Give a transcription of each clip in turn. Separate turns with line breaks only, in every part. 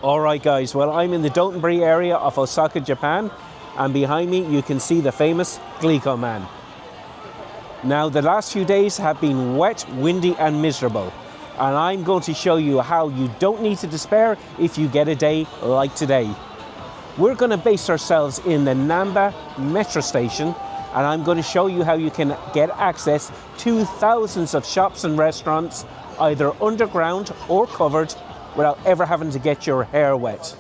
Alright guys, well I'm in the Dotonbori area of Osaka, Japan, and behind me you can see the famous Glico Man. Now the last few days have been wet, windy and miserable, and I'm going to show you how you don't need to despair if you get a day like today. We're going to base ourselves in the Namba metro station, and I'm going to show you how you can get access to thousands of shops and restaurants, either underground or covered, without ever having to get your hair wet.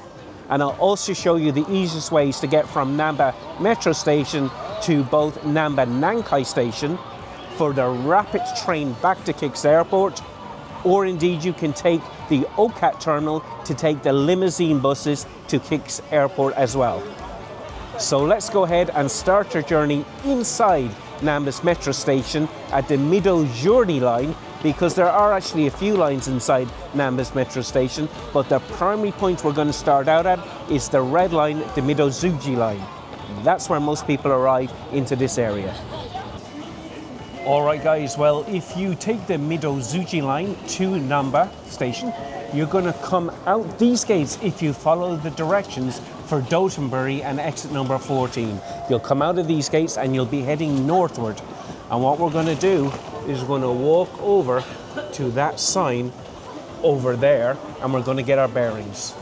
And I'll also show you the easiest ways to get from Namba metro station to both Namba Nankai station for the rapid train back to Kix Airport, or indeed you can take the Okat terminal to take the limousine buses to Kix Airport as well. So let's go ahead and start our journey inside Namba's metro station at the Mido Journey line, because there are actually a few lines inside Namba's metro station, but the primary point we're going to start out at is the red line, the Midozuji line. That's where most people arrive into this area. Alright guys, well if you take the Midozuji line to Namba station, you're going to come out these gates if you follow the directions for Dotonbori and exit number 14. You'll come out of these gates and you'll be heading northward. And what we're going to do is we're going to walk over to that sign over there, and we're going to get our bearings.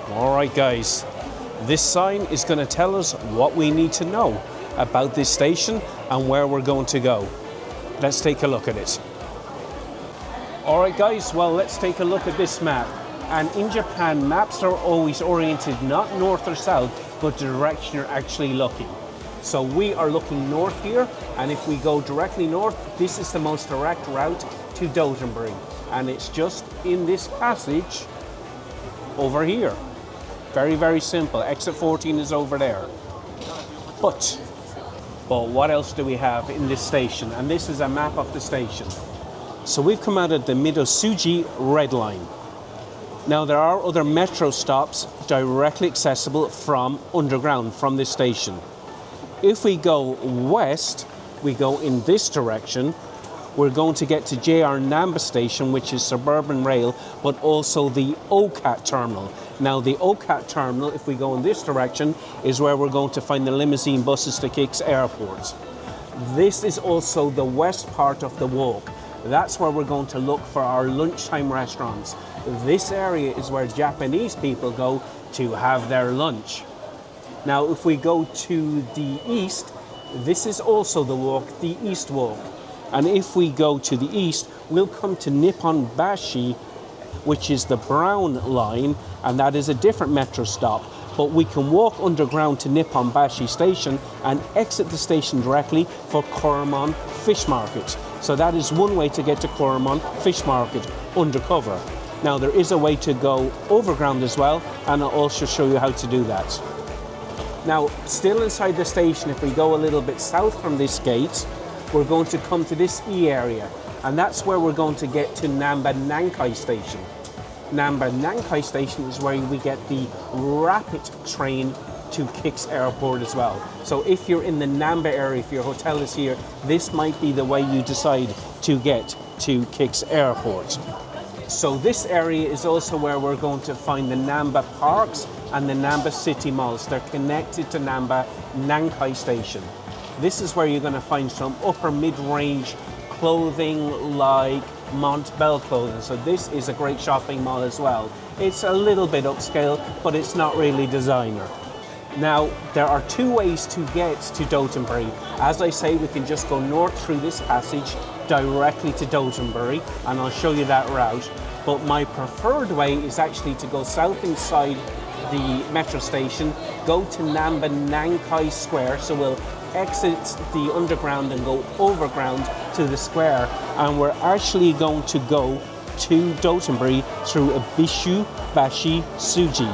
Alright guys, this sign is going to tell us what we need to know about this station and where we're going to go. Let's take a look at it. Alright guys, well let's take a look at this map. And in Japan, maps are always oriented not north or south, but the direction you're actually looking. So we are looking north here, and if we go directly north, this is the most direct route to Dotonbori. And it's just in this passage over here. Very, very simple. Exit 14 is over there. But what else do we have in this station? And this is a map of the station. So we've come out of the Midozuji red line. Now there are other metro stops directly accessible from underground, from this station. If we go west, we go in this direction, we're going to get to JR Namba station, which is suburban rail, but also the Okat terminal. Now the Okat terminal, if we go in this direction, is where we're going to find the limousine buses to Kix Airport. This is also the west part of the walk. That's where we're going to look for our lunchtime restaurants. This area is where Japanese people go to have their lunch. Now if we go to the east, this is also the walk, the east walk. And if we go to the east, we'll come to Nippon Bashi, which is the brown line, and that is a different metro stop. But we can walk underground to Nippon Bashi station and exit the station directly for Koromon Fish Market. So that is one way to get to Koromon Fish Market undercover. Now there is a way to go overground as well, and I'll also show you how to do that. Now still inside the station, if we go a little bit south from this gate, we're going to come to this E area, and that's where we're going to get to Namba Nankai station. Namba Nankai station is where we get the rapid train to Kix Airport as well. So if you're in the Namba area, if your hotel is here, this might be the way you decide to get to Kix Airport. So this area is also where we're going to find the Namba Parks and the Namba City Malls. They're connected to Namba Nankai station. This is where you're going to find some upper mid-range clothing like Montbell clothing. So this is a great shopping mall as well. It's a little bit upscale, but it's not really designer. Now, there are two ways to get to Dotonbori. As I say, we can just go north through this passage directly to Dotonbori, and I'll show you that route. But my preferred way is actually to go south inside the metro station, go to Namba Nankai Square, so we'll exit the underground and go overground to the square, and we're actually going to go to Dotonbori through Ebisu Bashi Suji.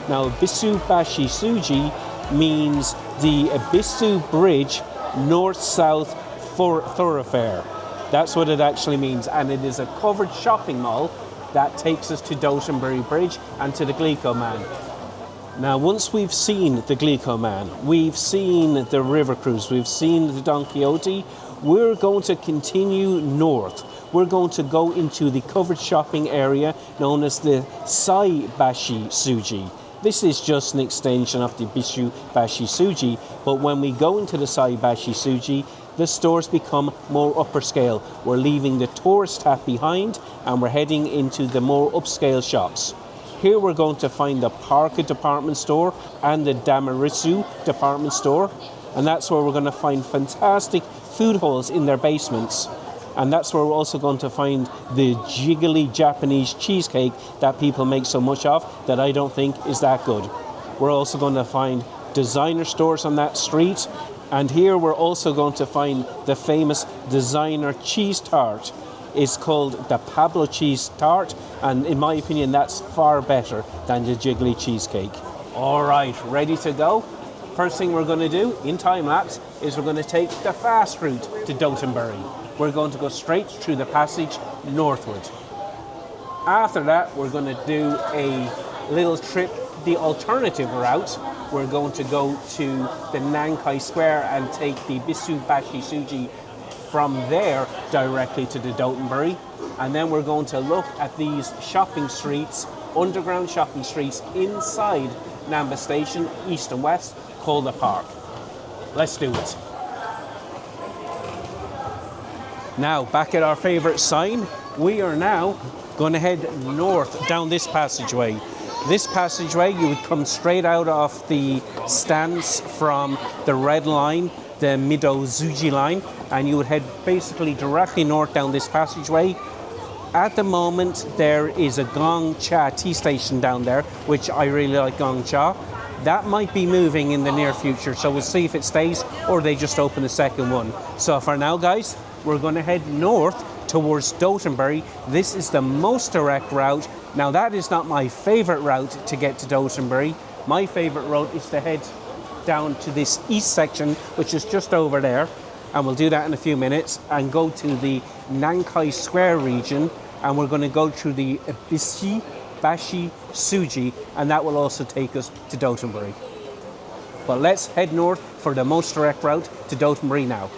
Now Ebisu Bashi Suji means the Ebisu Bridge North-South Thoroughfare. That's what it actually means, and it is a covered shopping mall that takes us to Dotonbori Bridge and to the Glico Man. Now, once we've seen the Glico Man, we've seen the River Cruise, we've seen the Don Quixote, we're going to continue north. We're going to go into the covered shopping area known as the Saibashi Suji. This is just an extension of the Bishu Bashi Suji, but when we go into the Saibashi Suji, the stores become more upper scale. We're leaving the tourist tap behind and we're heading into the more upscale shops. Here we're going to find the Parka department store and the Damaritsu department store, and that's where we're going to find fantastic food halls in their basements. And that's where we're also going to find the jiggly Japanese cheesecake that people make so much of that I don't think is that good. We're also going to find designer stores on that street. And here we're also going to find the famous designer cheese tart. It's called the Pablo cheese tart. And in my opinion, that's far better than the jiggly cheesecake. All right, ready to go? First thing we're going to do in time lapse is we're going to take the fast route to Dotonbury. We're going to go straight through the passage northward. After that, we're going to do a little trip, the alternative route. We're going to go to the Nankai Square and take the Bisu Bashi Suji from there directly to the Dotonbury. And then we're going to look at these shopping streets, underground shopping streets inside Namba Station, east and west, called the Park. Let's do it. Now, back at our favourite sign, we are now going to head north down this passageway. This passageway, you would come straight out of the stands from the red line, the Midozuji line, and you would head basically directly north down this passageway. At the moment, there is a Gong Cha tea station down there, which I really like Gong Cha. That might be moving in the near future, so we'll see if it stays or they just open a second one. So for now, guys, we're going to head north towards Dotonbury. This is the most direct route. Now, that is not my favorite route to get to Dotonbury. My favorite route is to head down to this east section, which is just over there, and we'll do that in a few minutes, and go to the Nankai Square region, and we're going to go through the Bishi Bashi Suji, and that will also take us to Dotonbury. But let's head north for the most direct route to Dotonbury now.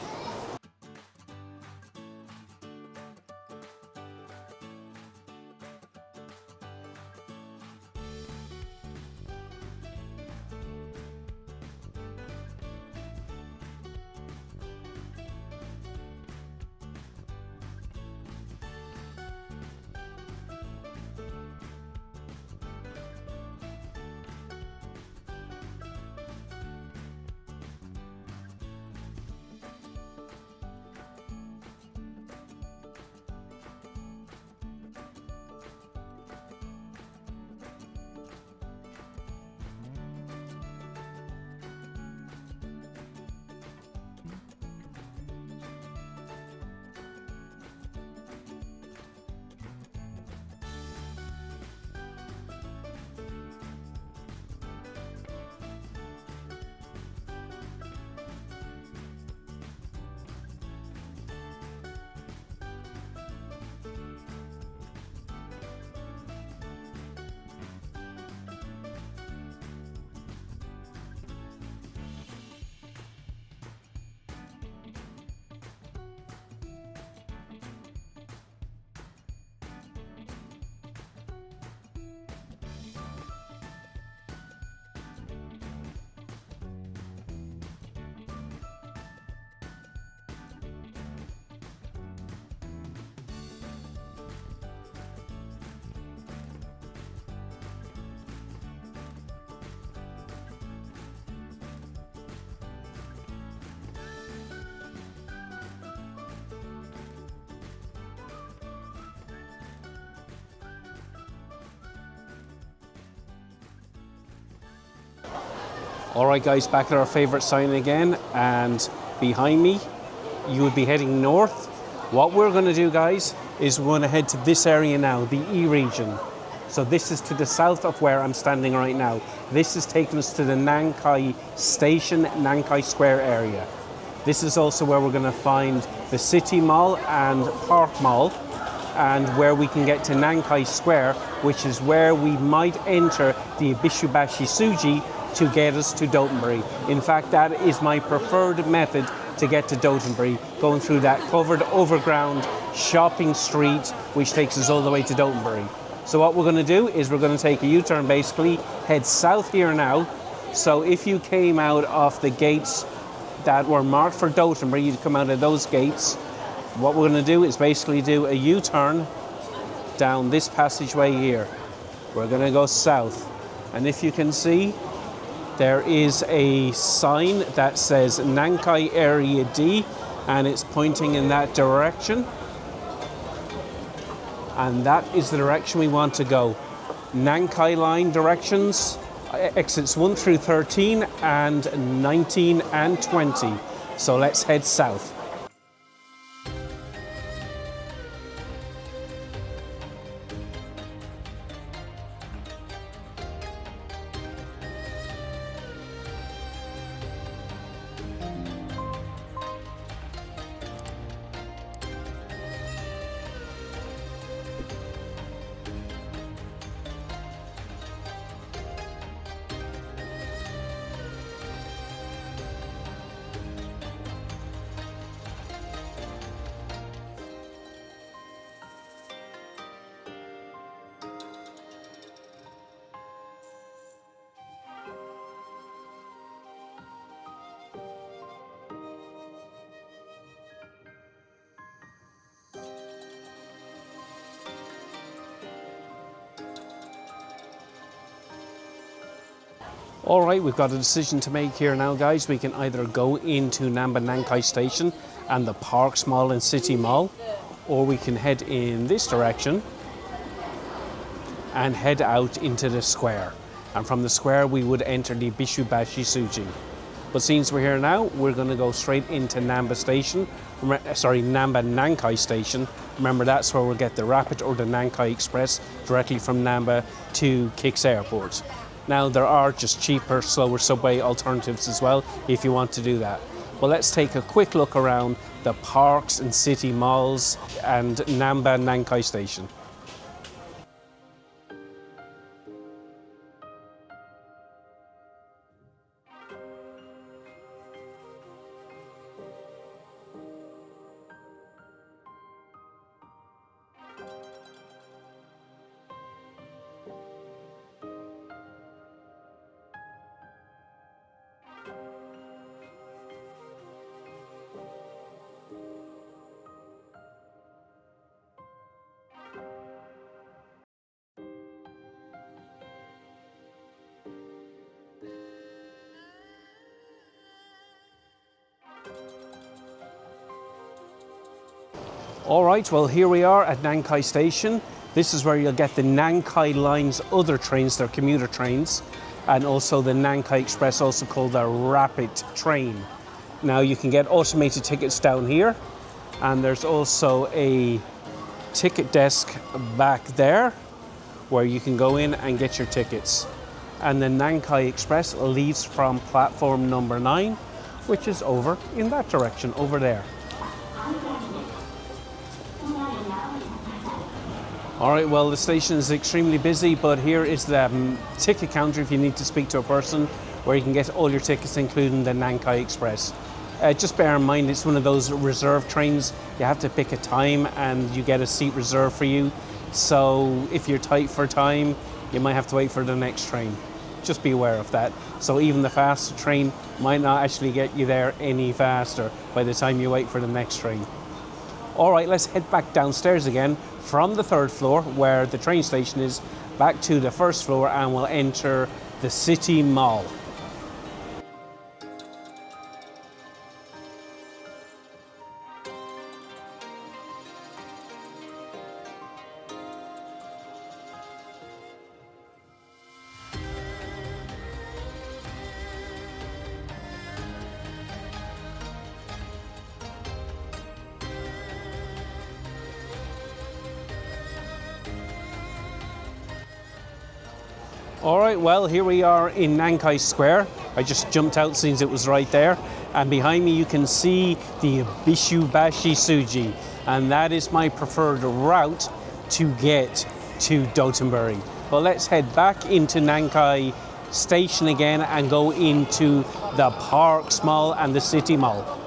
All right, guys, back at our favorite sign again, and behind me, you would be heading north. What we're going to do, guys, is we're going to head to this area now, the E region. So this is to the south of where I'm standing right now. This is taking us to the Nankai Station, Nankai Square area. This is also where we're going to find the City Mall and Park Mall. and where we can get to Nankai Square, which is where we might enter the Ibishubashi Suji to get us to Dotonbury. In fact, that is my preferred method to get to Dotonbury, going through that covered overground shopping street, which takes us all the way to Dotonbury. So what we're going to do is we're going to take a U-turn, basically, head south here now. So if you came out of the gates that were marked for Dotonbury, you'd come out of those gates. What we're going to do is basically do a U-turn down this passageway here. We're going to go south. And if you can see, there is a sign that says Nankai Area D, and it's pointing in that direction. And that is the direction we want to go. Nankai Line directions, exits 1 through 13 and 19 and 20. So let's head south. All right, we've got a decision to make here now, guys. We can either go into Namba Nankai Station and the Parks Mall and City Mall, or we can head in this direction and head out into the square. And from the square, we would enter the Bishubashi Suji. But since we're here now, we're going to go straight into Namba Station. Namba Nankai Station. Remember, that's where we'll get the Rapid or the Nankai Express directly from Namba to Kix Airport. Now, there are just cheaper, slower subway alternatives as well, if you want to do that. Well, let's take a quick look around the parks and city malls and Namba Nankai Station. All right, well, here we are at Nankai Station. This is where you'll get the Nankai Line's other trains, they're commuter trains, and also the Nankai Express, also called the Rapid train. Now, you can get automated tickets down here, and there's also a ticket desk back there where you can go in and get your tickets. And the Nankai Express leaves from platform number 9, which is over in that direction, over there. All right, well, the station is extremely busy, but here is the ticket counter if you need to speak to a person, where you can get all your tickets, including the Nankai Express. Just bear in mind, it's one of those reserve trains. You have to pick a time and you get a seat reserved for you. So if you're tight for time, you might have to wait for the next train. Just be aware of that. So even the faster train might not actually get you there any faster by the time you wait for the next train. All right, let's head back downstairs again from the 3rd floor where the train station is, back to the 1st floor, and we'll enter the City Mall. All right, well, here we are in Nankai Square. I just jumped out since it was right there. And behind me, you can see the Bishubashi Suji. and that is my preferred route to get to Dotonbury. But let's head back into Nankai Station again and go into the Parks Mall and the City Mall.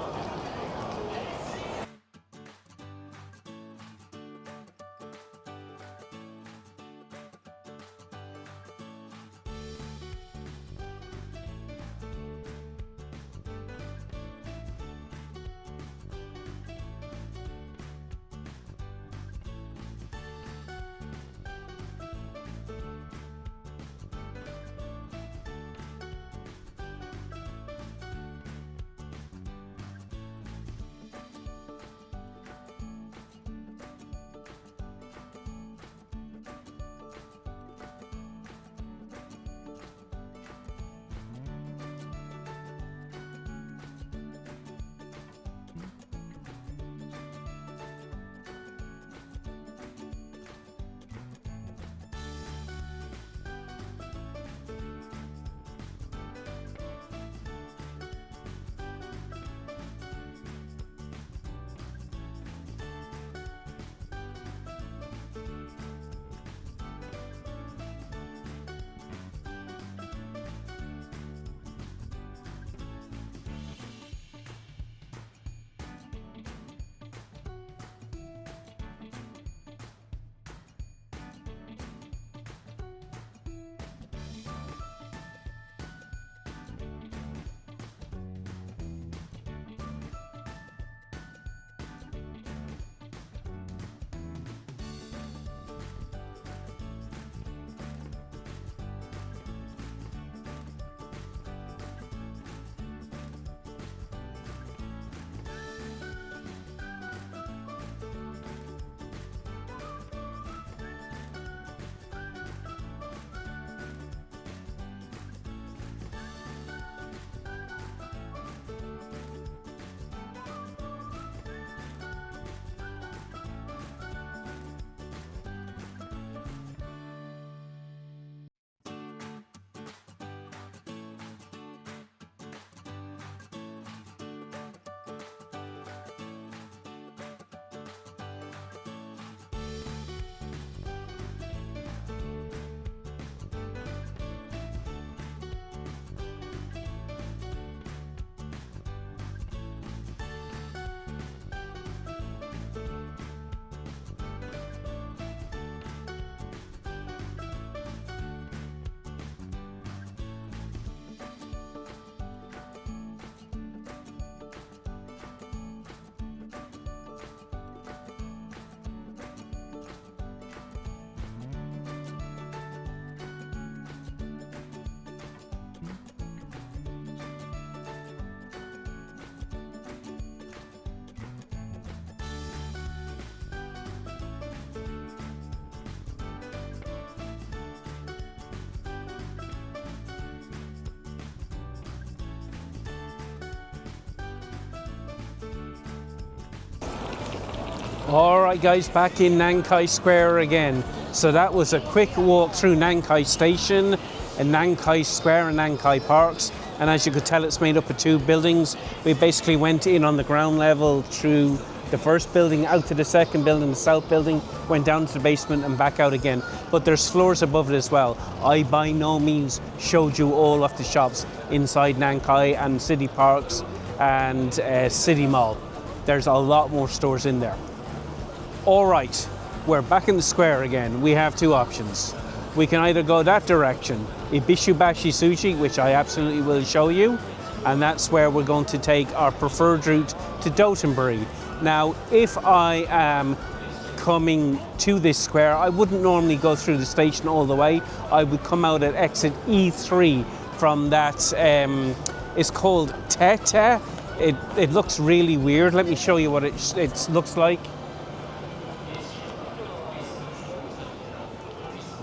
All right, guys, back in Nankai Square again. So that was a quick walk through Nankai Station and Nankai Square and Nankai Parks. And as you could tell, it's made up of two buildings. We basically went in on the ground level through the first building, out to the second building, the south building, went down to the basement and back out again. But there's floors above it as well. I by no means showed you all of the shops inside Nankai and City Parks and City Mall. There's a lot more stores in there. All right, we're back in the square again. We have two options. We can either go that direction, Ibishubashi Sushi, which I absolutely will show you, and that's where we're going to take our preferred route to Dotonbury. Now, if I am coming to this square, I wouldn't normally go through the station all the way. I would come out at exit E3 from that, it's called Tete. It looks really weird. Let me show you what it looks like.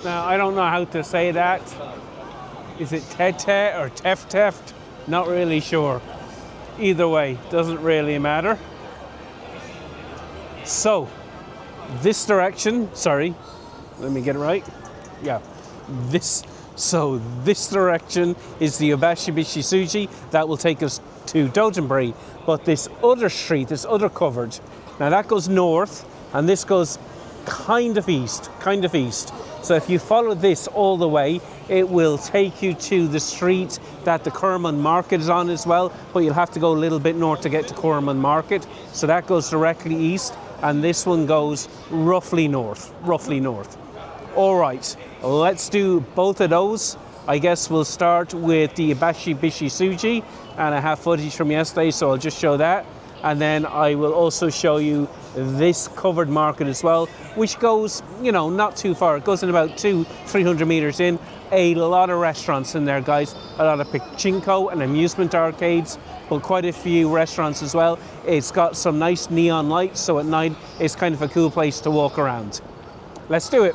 Now, I don't know how to say that. Is it Tete or Teft? Not really sure. Either way, doesn't really matter. So, this direction, sorry, let me get it right. Yeah, this direction is the Ibishubashi Sushi. That will take us to Dotonbury. But this other street, this other covered, Now that goes north, and this goes kind of east, kind of east. So if you follow this all the way, it will take you to the street that the Curman Market is on as well, but you'll have to go a little bit north to get to Curman Market. So that goes directly east, and this one goes roughly north, roughly north. All right, let's do both of those. I guess we'll start with the Ibashi Bishi Suji, and I have footage from yesterday, so I'll just show that. And then I will also show you this covered market as well, which goes, you know, not too far. It goes in about 200-300 meters in. A lot of restaurants in there, guys. A lot of pachinko and amusement arcades, but quite a few restaurants as well. It's got some nice neon lights, so at night it's kind of a cool place to walk around. Let's do it.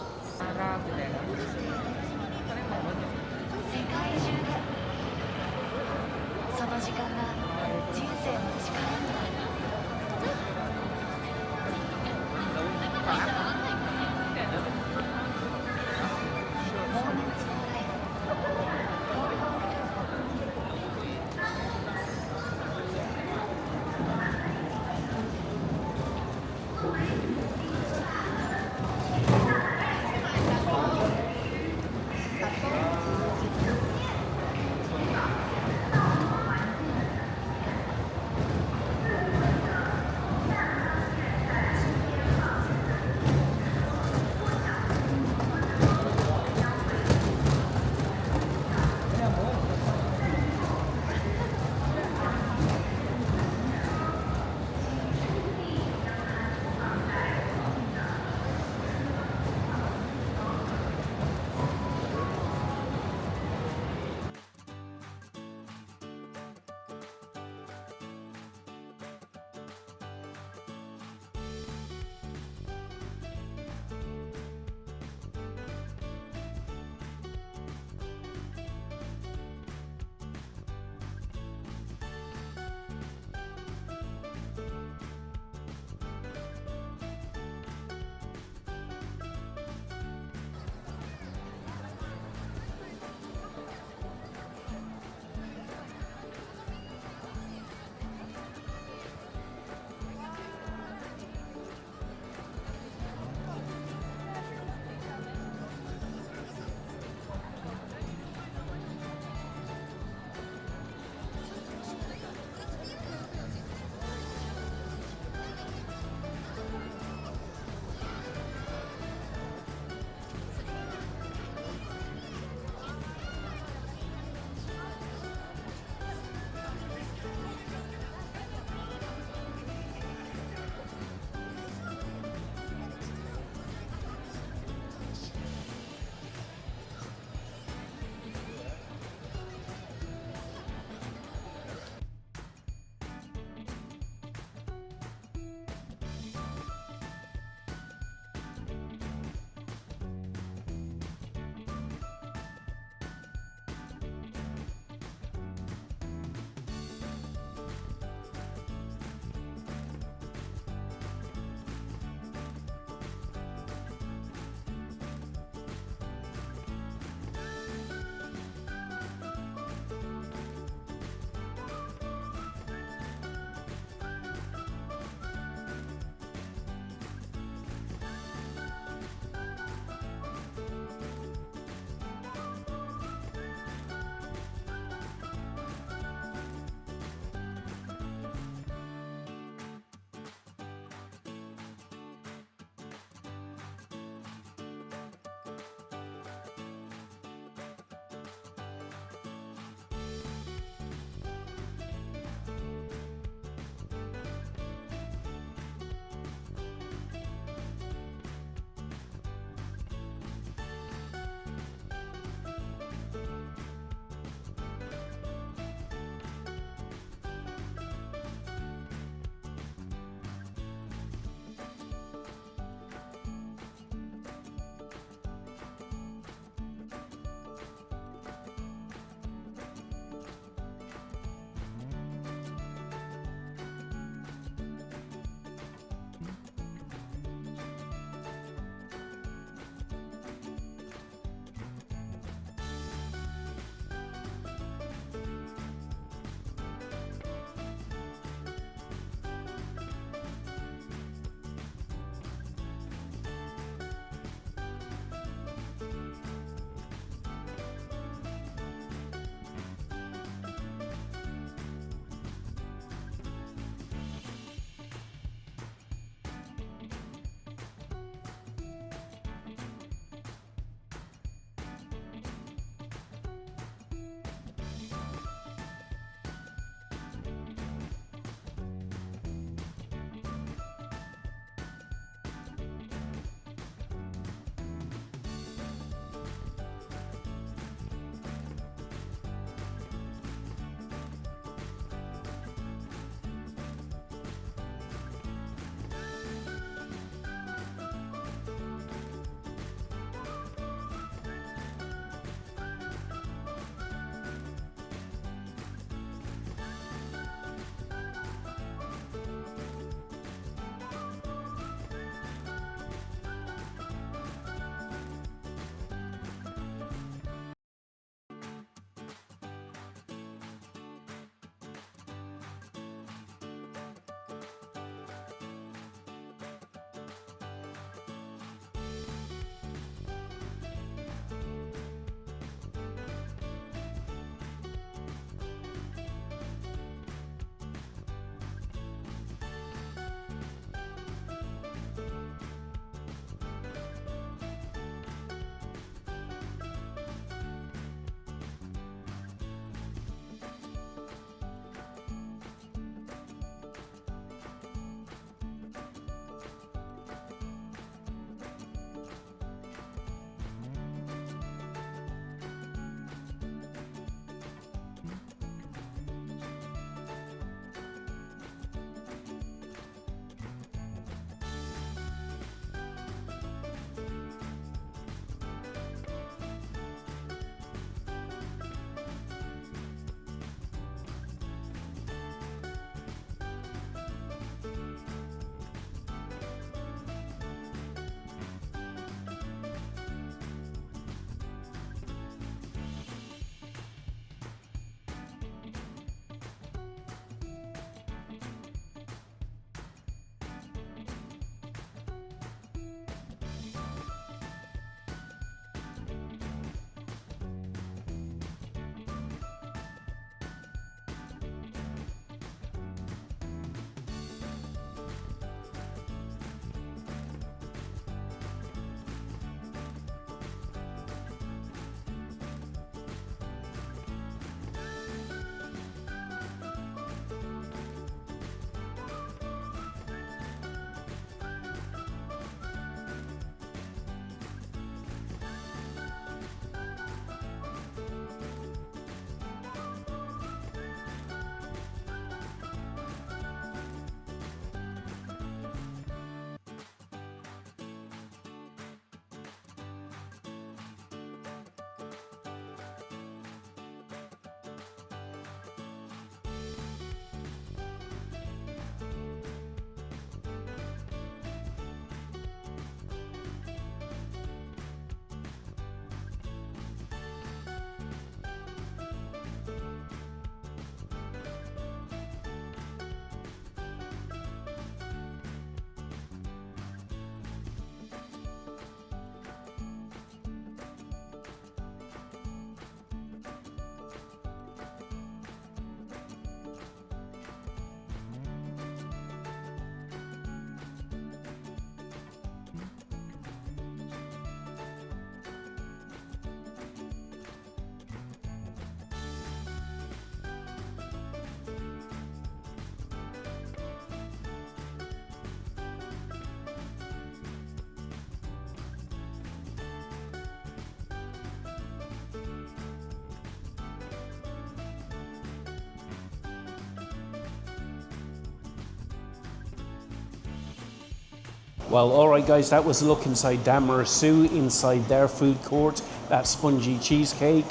Well, all right, guys, that was a look inside Damarasu, inside their food court, that spongy cheesecake,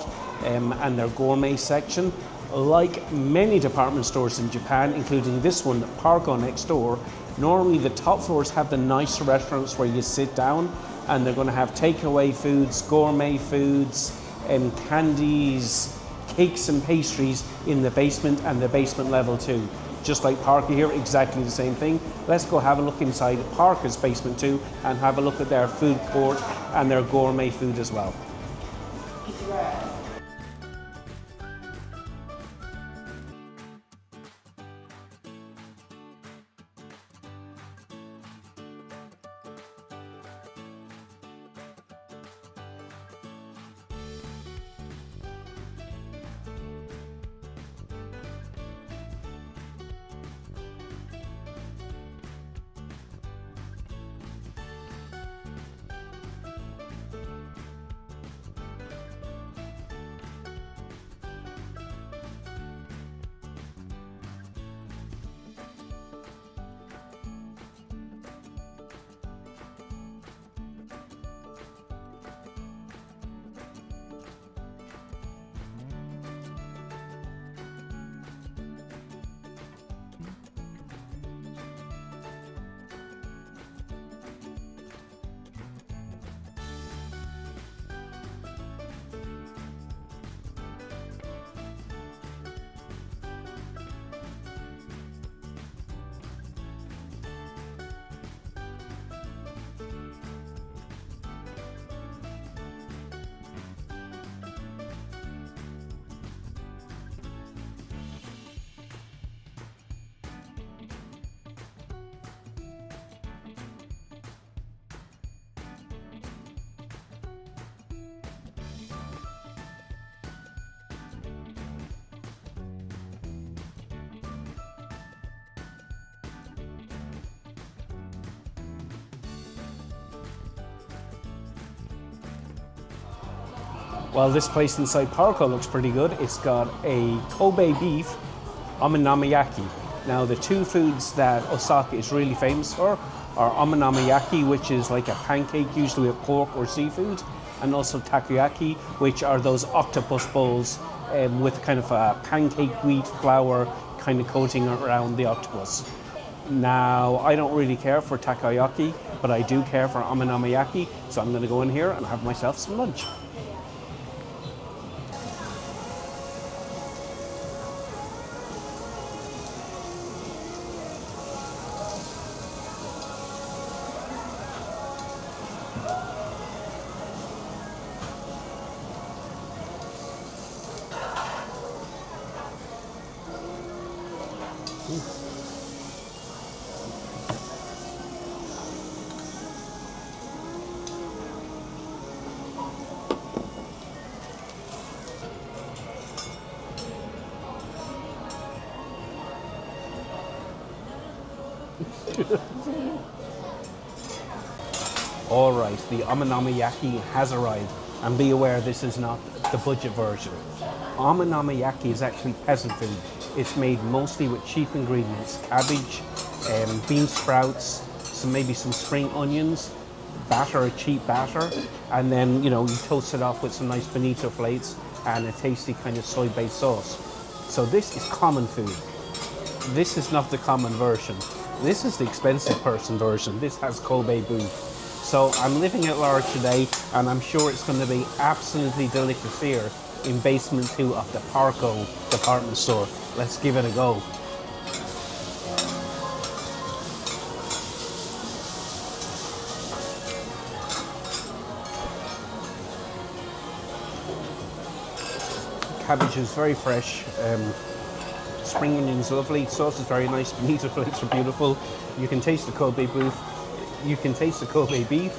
and their gourmet section. Like many department stores in Japan, including this one, Parco next door, normally the top floors have the nicer restaurants where you sit down, and they're going to have takeaway foods, gourmet foods, candies, cakes and pastries in the basement and the basement level too. Just like Parker here, exactly the same thing. Let's go have a look inside Parker's basement too and have a look at their food court and their gourmet food as well. Well, this place inside Parco looks pretty good. It's got a Kobe beef omonomiyaki. Now, the two foods that Osaka is really famous for are omonomiyaki, which is like a pancake, usually with pork or seafood, and also takoyaki, which are those octopus bowls with kind of a pancake wheat flour kind of coating around the octopus. Now, I don't really care for takoyaki, but I do care for omonomiyaki, so I'm going to go in here and have myself some lunch. All right, the omonomiyaki has arrived, and be aware this is not the budget version. Omonomiyaki is actually peasant food. It's made mostly with cheap ingredients: cabbage, bean sprouts, maybe some spring onions, batter, a cheap batter, and then you toast it off with some nice bonito flakes and a tasty kind of soy-based sauce. So this is common food. This is not the common version. This is the expensive person version. This has Kobe beef. So I'm living at large today, and I'm sure it's going to be absolutely delicious here in basement 2 of the Parco department store. Let's give it a go. Cabbage is very fresh. Spring onions lovely. Sauce is very nice. Bonito flakes are beautiful. You can taste the Kobe beef. You can taste the Kobe beef.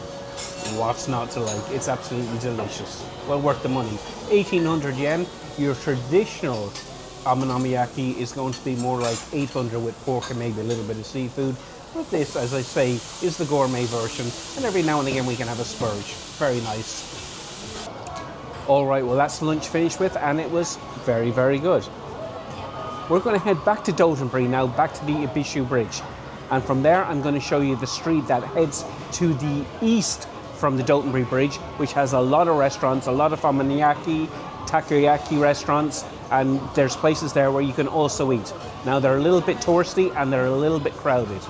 What's not to like? It's absolutely delicious. Well worth the money. 1,800 yen. Your traditional omonomiyaki is going to be more like 800 with pork and maybe a little bit of seafood. But this, as I say, is the gourmet version. And every now and again we can have a spurge. Very nice. All right, well that's lunch finished with, and it was very, very good. We're going to head back to Dotonbury now, back to the Ibishu Bridge. And from there, I'm going to show you the street that heads to the east from the Dotonbury Bridge, which has a lot of restaurants, a lot of omaniyaki, takoyaki restaurants, and there's places there where you can also eat. Now, they're a little bit touristy and they're a little bit crowded.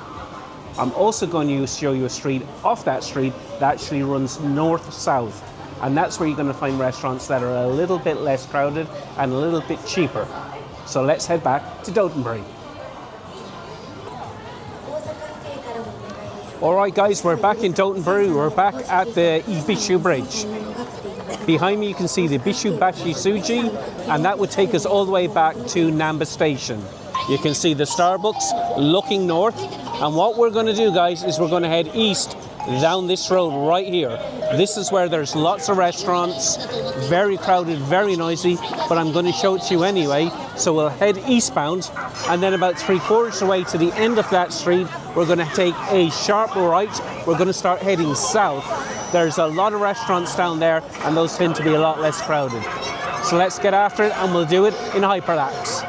I'm also going to show you a street off that street that actually runs north-south. And that's where you're going to find restaurants that are a little bit less crowded and a little bit cheaper. So let's head back to Dotonbury. All right, guys, we're back in Dotonbury. We're back at the Ibishu Bridge. Behind me, you can see the Ibishu Bashi Suji, and that would take us all the way back to Namba Station. You can see the Starbucks looking north. And what we're going to do, guys, is we're going to head east down this road right here. This is where there's lots of restaurants, very crowded, very noisy, but I'm going to show it to you anyway. So we'll head eastbound, and then about 3/4 of the way to the end of that street, we're going to take a sharp right. We're going to start heading south. There's a lot of restaurants down there, and those tend to be a lot less crowded. So let's get after it, and we'll do it in Hyperlapse.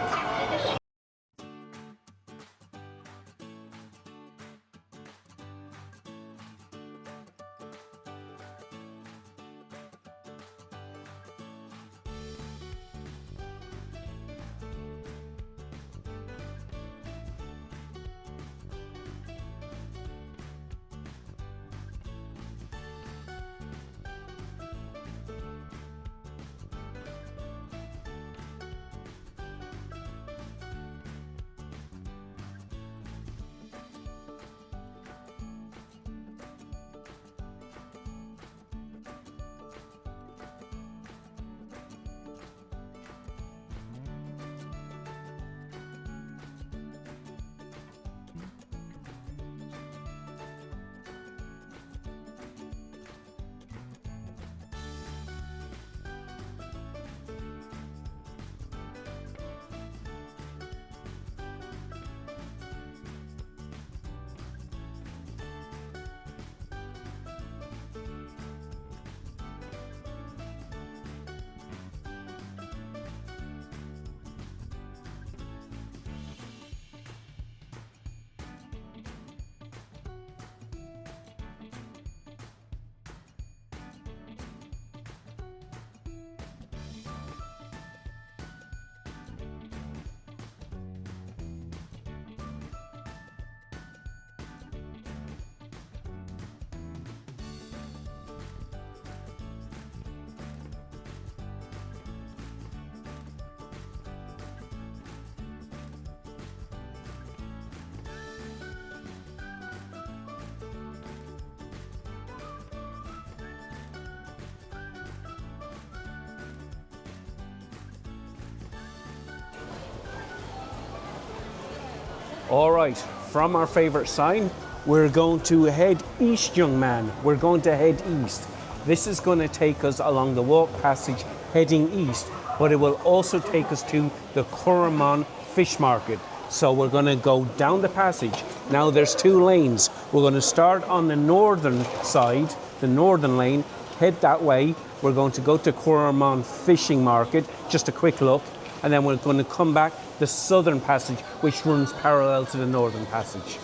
All right, from our favorite sign, we're going to head east, young man. We're going to head east. This is going to take us along the walk passage heading east, but it will also take us to the Kuramon Fish Market. So we're going to go down the passage. Now there's 2 lanes. We're going to start on the northern side, the northern lane, head that way. We're going to go to Kuramon Fishing Market, just a quick look, and then we're going to come back the southern passage, which runs parallel to the northern passage.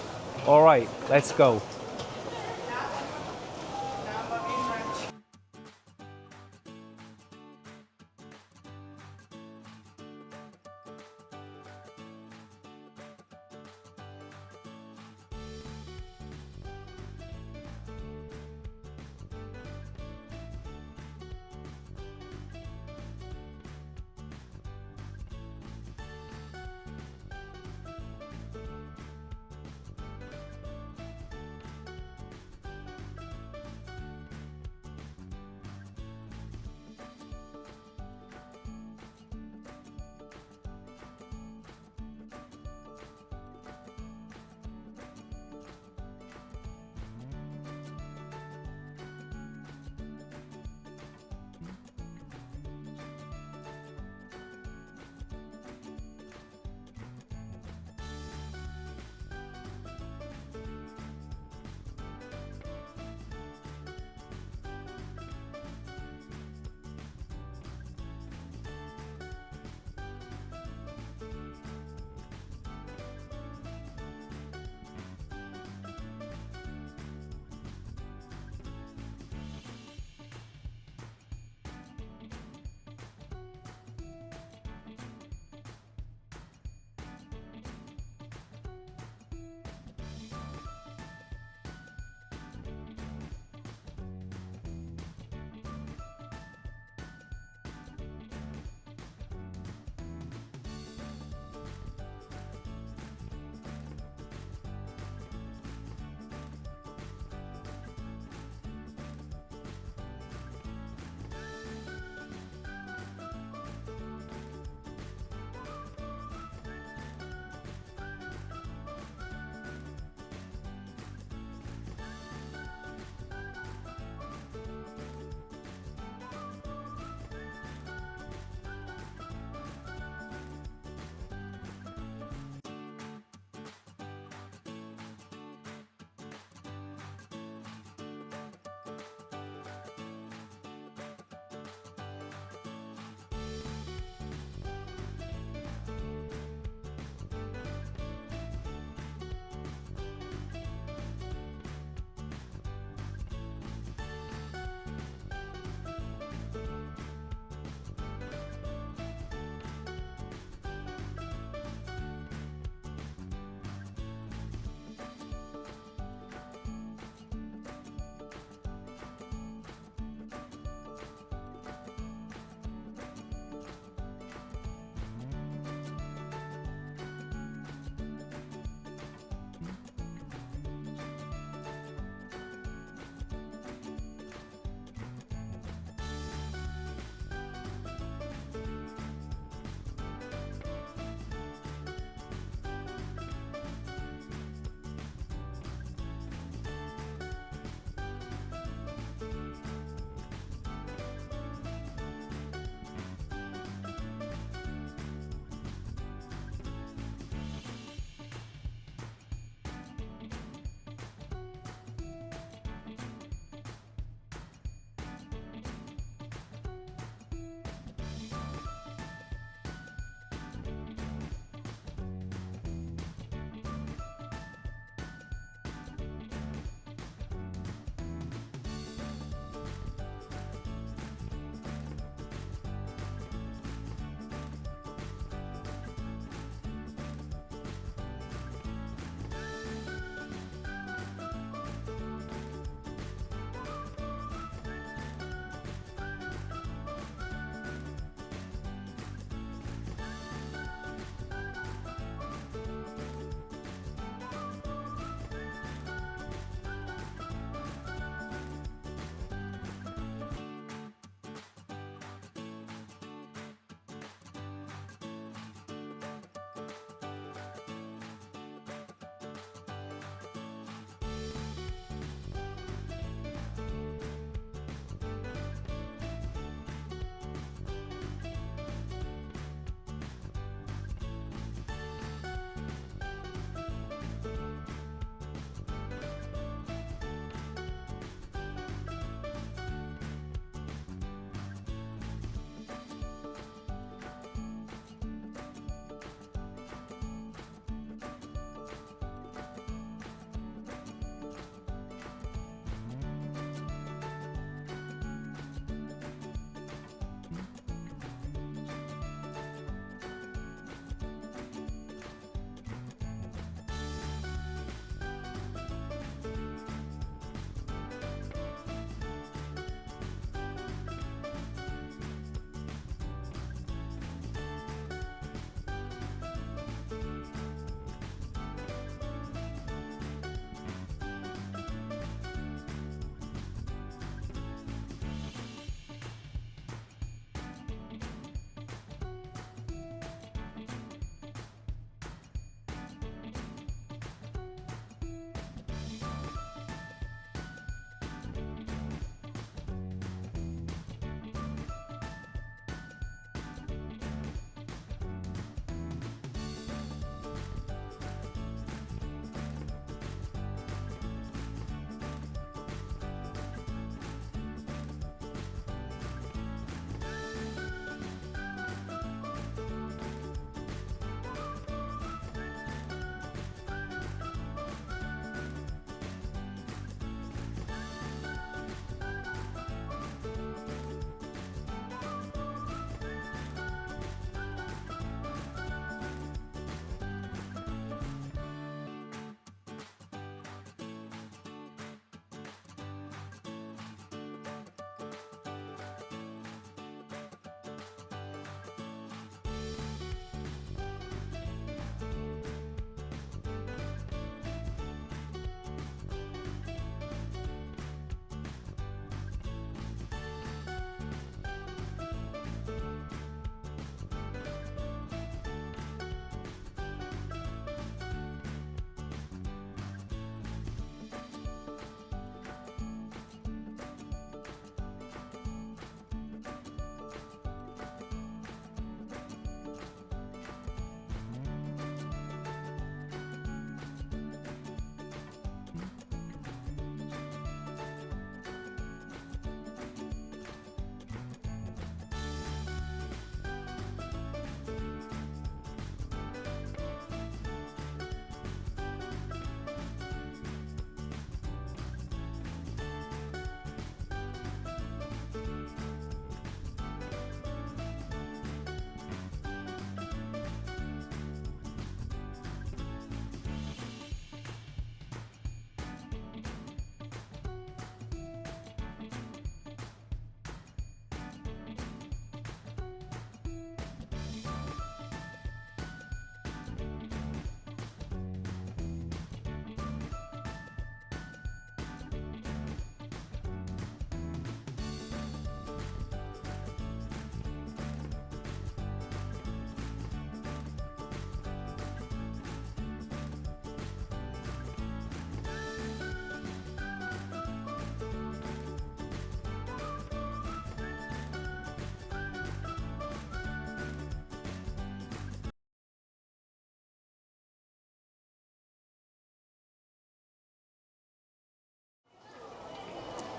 All right, let's go.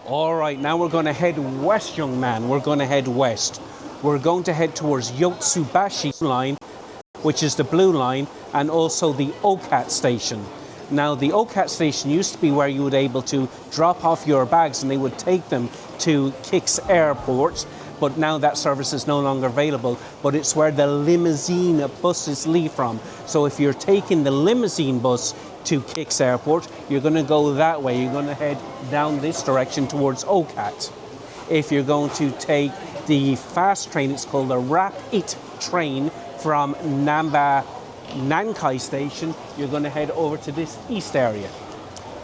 All right, now we're going to head west, young man. We're going to head west. We're going to head towards Yotsubashi line, which is the blue line, and also the OCAT station. Now, the OCAT station used to be where you would able to drop off your bags and they would take them to Kix Airport, but now that service is no longer available, but it's where the limousine buses leave from. So if you're taking the limousine bus to Kix Airport, you're going to go that way. You're going to head down this direction towards OCAT. If you're going to take the fast train, it's called the Rapid train from Namba Nankai station, you're going to head over to this east area.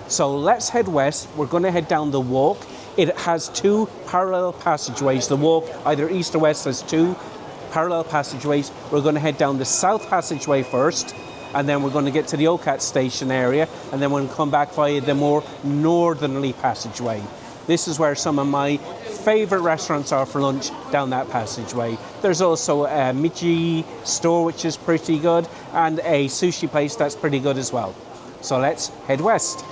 So let's head west. We're going to head down the walk. It has two parallel passageways. The walk, either east or west, has two parallel passageways. We're going to head down the south passageway first, and then we're going to get to the OCAT station area, and then we'll come back via the more northerly passageway. This is where some of my favorite restaurants are for lunch, down that passageway. There's also a Michi store, which is pretty good, and a sushi place that's pretty good as well. So let's head west.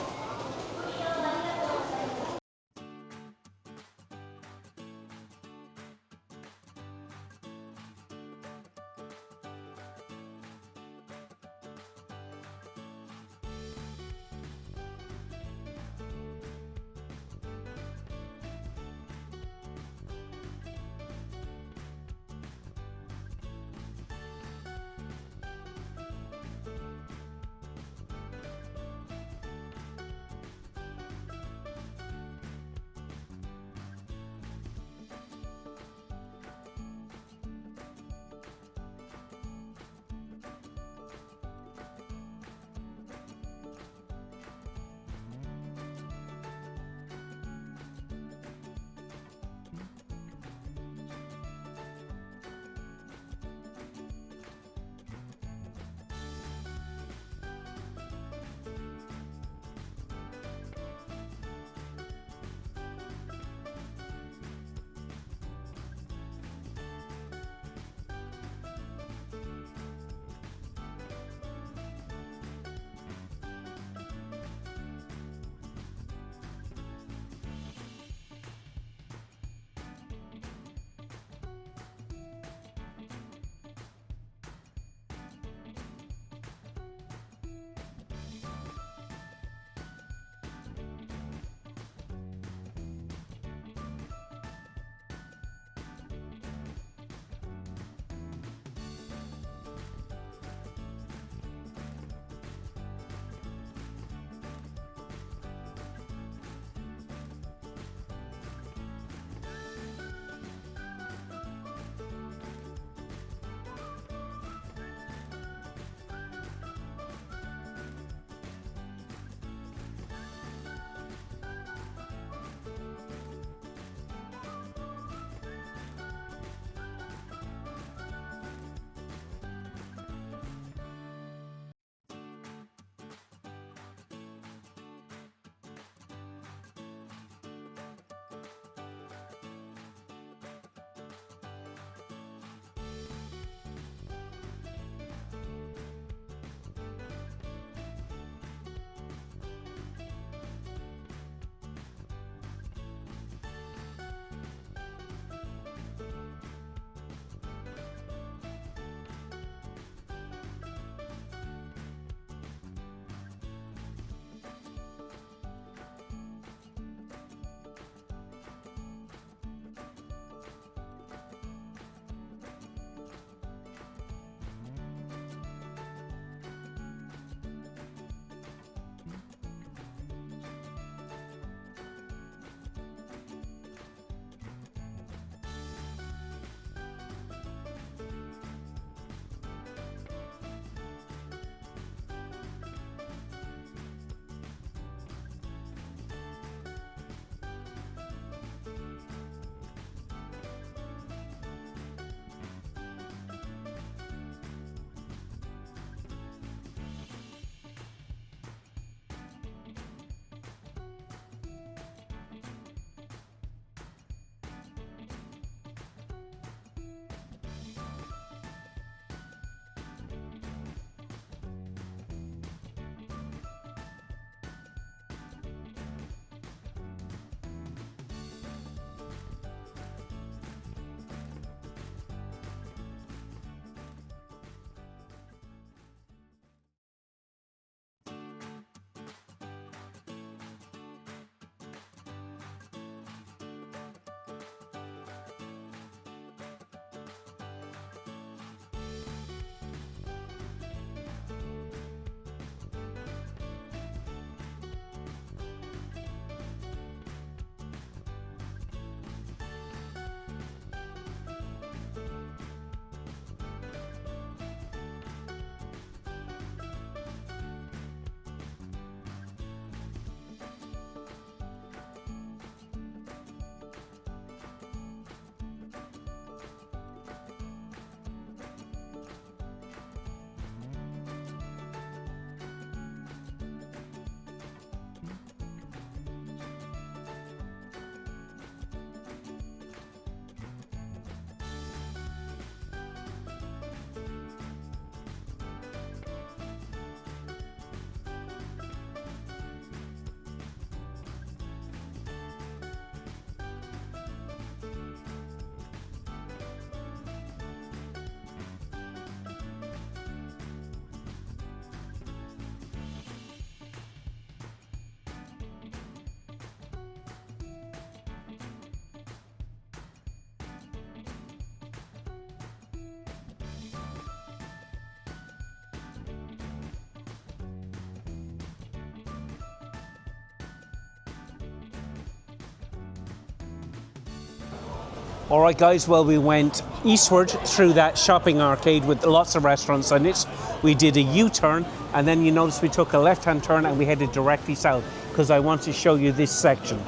All right, guys, well, we went eastward through that shopping arcade with lots of restaurants in it. We did a U-turn, and then you notice we took a left-hand turn and we headed directly south because I want to show you this section.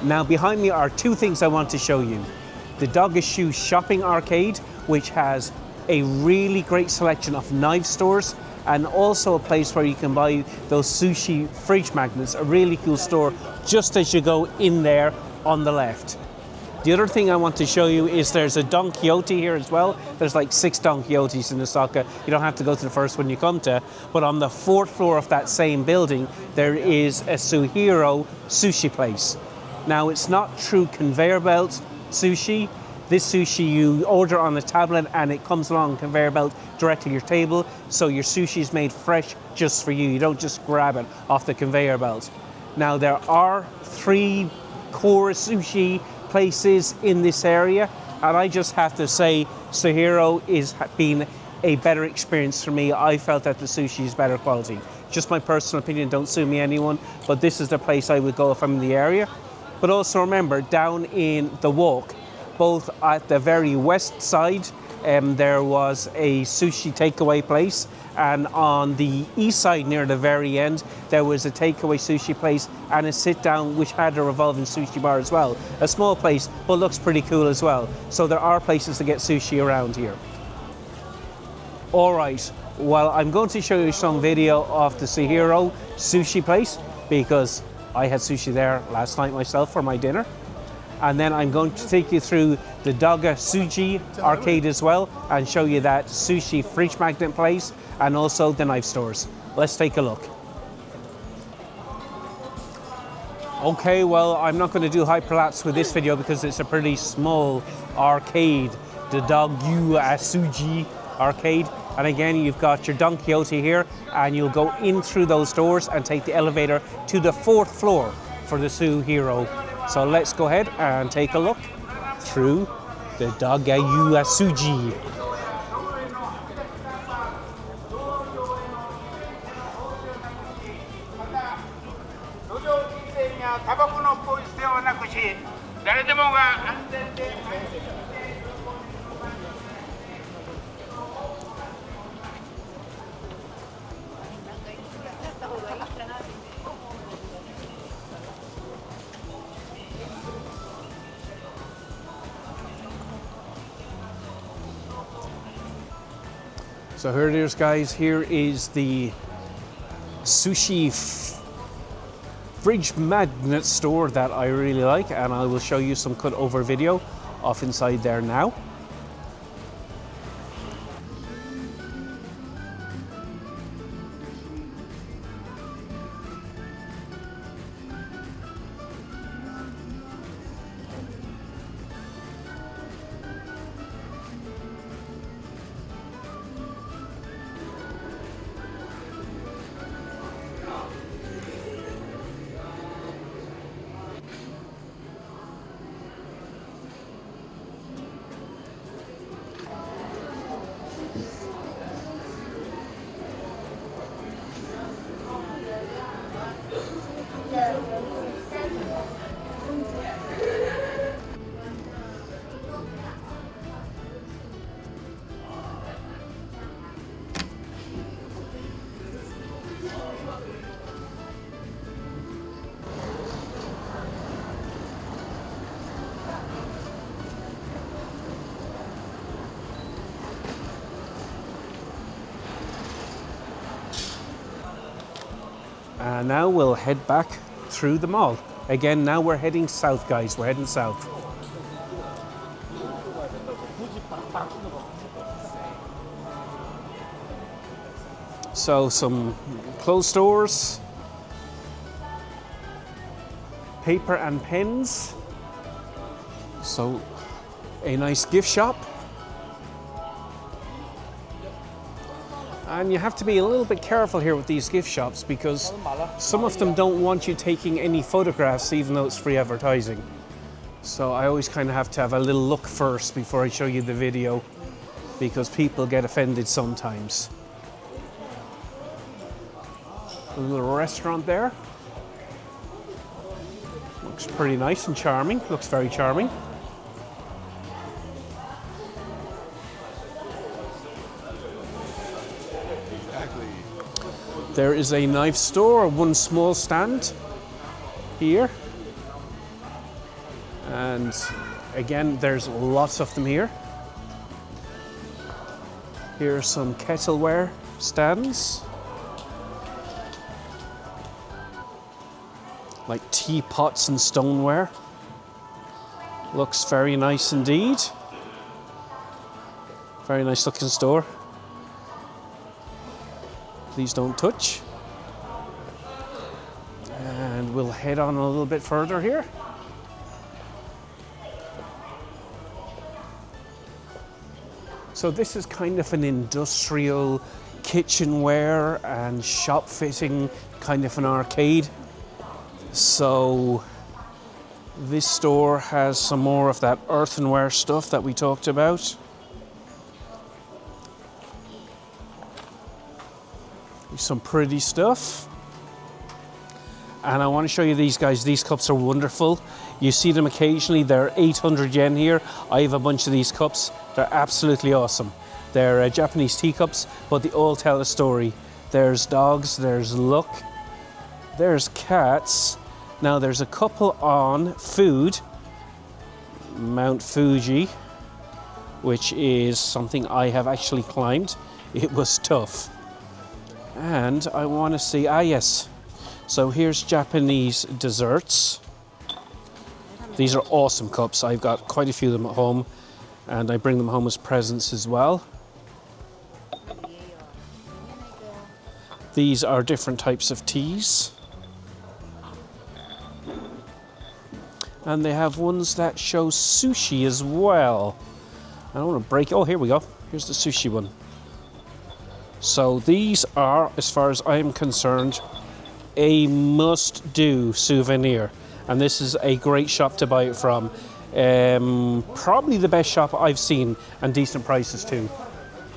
Now, behind me are two things I want to show you. The Dog and Shoe shopping arcade, which has a really great selection of knife stores, and also a place where you can buy those sushi fridge magnets, a really cool store just as you go in there on the left. The other thing I want to show you is there's a Don Quixote here as well. There's like 6 Don Quixotes in Osaka. You don't have to go to the first one you come to. But on the 4th floor of that same building, there is a Suhiro sushi place. Now, it's not true conveyor belt sushi. This sushi you order on a tablet and it comes along conveyor belt directly to your table. So your sushi is made fresh just for you. You don't just grab it off the conveyor belt. Now, there are 3 core sushi places in this area, and I just have to say Suhiro has been a better experience for me. I felt that the sushi is better quality. Just my personal opinion, don't sue me anyone, but this is the place I would go if I'm in the area. But also remember, down in the walk, both at the very west side, there was a sushi takeaway place, and on the east side near the very end there was a takeaway sushi place and a sit down which had a revolving sushi bar as well. A small place, but looks pretty cool as well. So there are places to get sushi around here. Alright, well, I'm going to show you some video of the Suhiro sushi place because I had sushi there last night myself for my dinner. And then I'm going to take you through the Doga Suji arcade as well and show you that sushi fridge magnet place and also the knife stores. Let's take a look. Okay, well, I'm not going to do hyperlapse with this video because it's a pretty small arcade, the Dogyu Suji arcade. And again, you've got your Don Quixote here, and you'll go in through those doors and take the elevator to the 4th floor for the Suhiro. So let's go ahead and take a look through the Dogyu Suji. So here it is, guys. Here is the sushi fridge magnet store that I really like, and I will show you some cut over video of inside there now. And now we'll head back through the mall. Again, now we're heading south, guys. We're heading south. So some clothes stores, paper and pens. So a nice gift shop. And you have to be a little bit careful here with these gift shops because some of them don't want you taking any photographs even though it's free advertising. So I always kind of have to have a little look first before I show you the video because people get offended sometimes. A little restaurant there. Looks pretty nice and charming. Looks very charming.
Exactly.
There is a knife store, one small stand here. And again, there's lots of them here. Here are some kettleware stands. Like teapots and stoneware. Looks very nice indeed. Very nice looking store. Please don't touch. And we'll head on a little bit further here. So this is kind of an industrial kitchenware and shop fitting, kind of an arcade. So this store has some more of that earthenware stuff that we talked about. Some pretty stuff. And I want to show you these guys. These cups are wonderful. You see them occasionally. They're 800 yen here. I have a bunch of these cups. They're absolutely awesome. They're Japanese teacups, but they all tell a story. There's dogs, there's luck, there's cats. Now there's a couple on food. Mount Fuji, which is something I have actually climbed. It was tough. And I want to see, yes. So here's Japanese desserts. These are awesome cups. I've got quite a few of them at home, and I bring them home as presents as well. These are different types of teas. And they have ones that show sushi as well. I don't want to break, oh, here we go. Here's the sushi one. So these are, as far as I'm concerned, a must-do souvenir. And this is a great shop to buy it from. Probably the best shop I've seen, and decent prices too.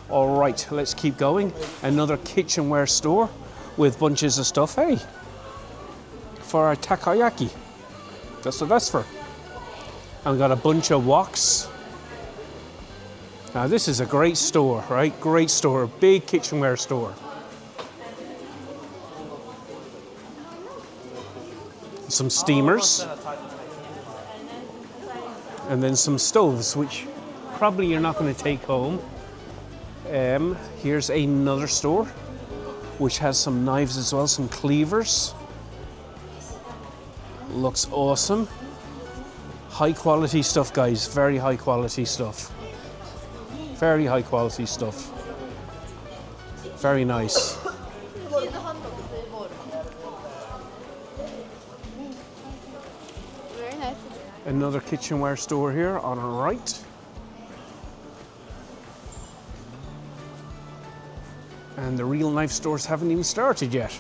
All right, let's keep going. Another kitchenware store with bunches of stuff. Hey, for our takoyaki. That's what that's for. And we've got a bunch of woks. Now this is a great store, right? Great store, big kitchenware store. Some steamers. And then some stoves, which probably you're not going to take home. Here's another store, which has some knives as well, some cleavers. Looks awesome. High quality stuff, guys, very high quality stuff. Very high quality stuff. Very nice.
Very nice.
Another kitchenware store here on our right. And the real knife stores haven't even started yet.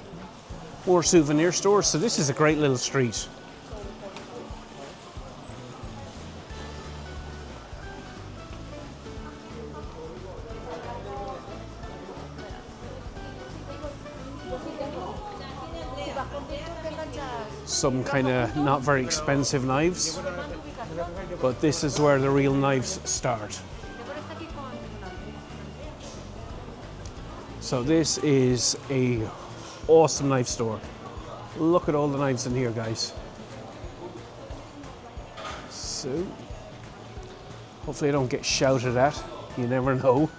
More souvenir stores, so this is a great little street. Some kind of not very expensive knives, but this is where the real knives start. So this is a awesome knife store. Look at all the knives in here, guys. So, hopefully I don't get shouted at. You never know.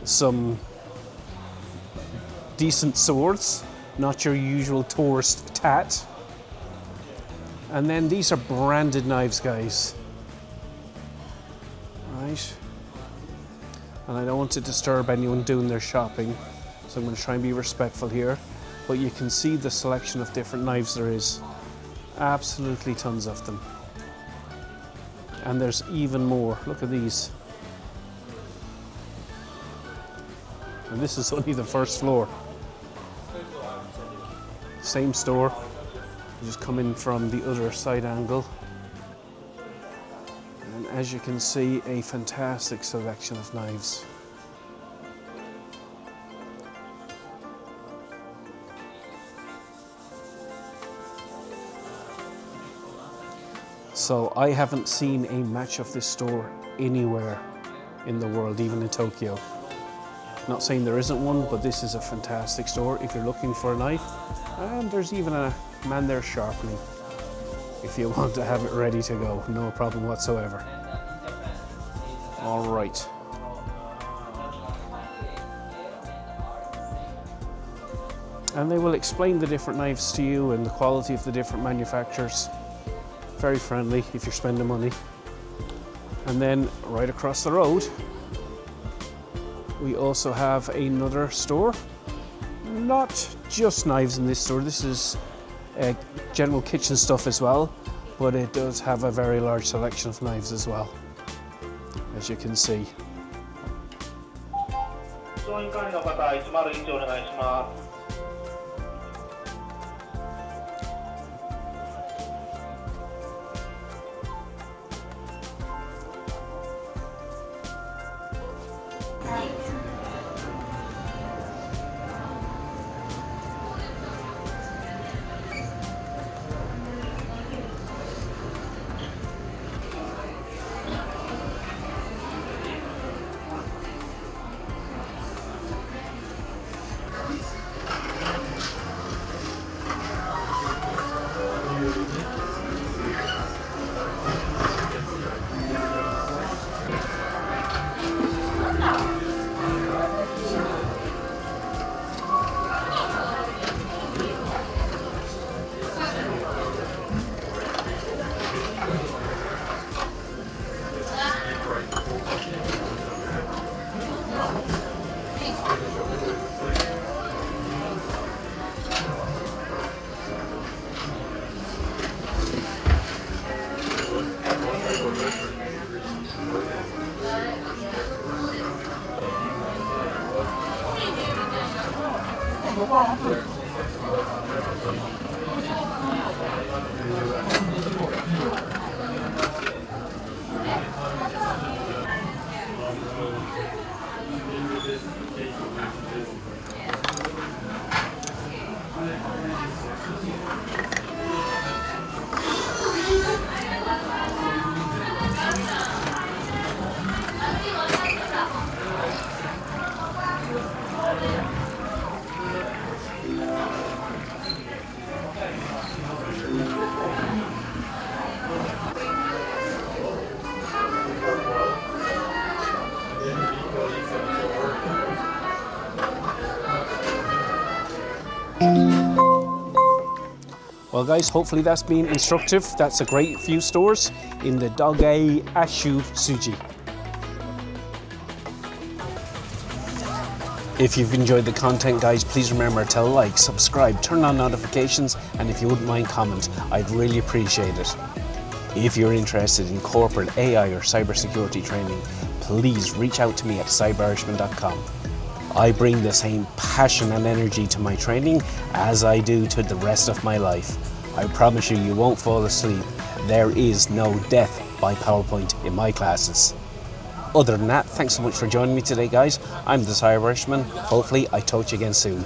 Some decent swords, not your usual tourist tat. And then these are branded knives, guys. Right. And I don't want to disturb anyone doing their shopping, so I'm going to try and be respectful here. But you can see the selection of different knives there is. Absolutely tons of them. And there's even more. Look at these. And this is only the first floor. Same store. You just come in from the other side angle. And as you can see, a fantastic selection of knives. So I haven't seen a match of this store anywhere in the world, even in Tokyo. Not saying there isn't one, but this is a fantastic store if you're looking for a knife. And there's even a man there sharpening if you want to have it ready to go. No problem whatsoever. All right. And they will explain the different knives to you and the quality of the different manufacturers. Very friendly if you're spending money. And then right across the road, we also have another store. Not just knives in this store, this is general kitchen stuff as well, but it does have a very large selection of knives as well, as you can see. Well guys, hopefully that's been instructive. That's a great few stores in the Doge Ashu Suji. If you've enjoyed the content guys, please remember to like, subscribe, turn on notifications, and if you wouldn't mind comment, I'd really appreciate it. If you're interested in corporate AI or cybersecurity training, please reach out to me at CyberIrishman.com. I bring the same passion and energy to my training as I do to the rest of my life. I promise you, you won't fall asleep. There is no death by PowerPoint in my classes. Other than that, thanks so much for joining me today guys. I'm the CyberIrishman. Hopefully I talk to you again soon.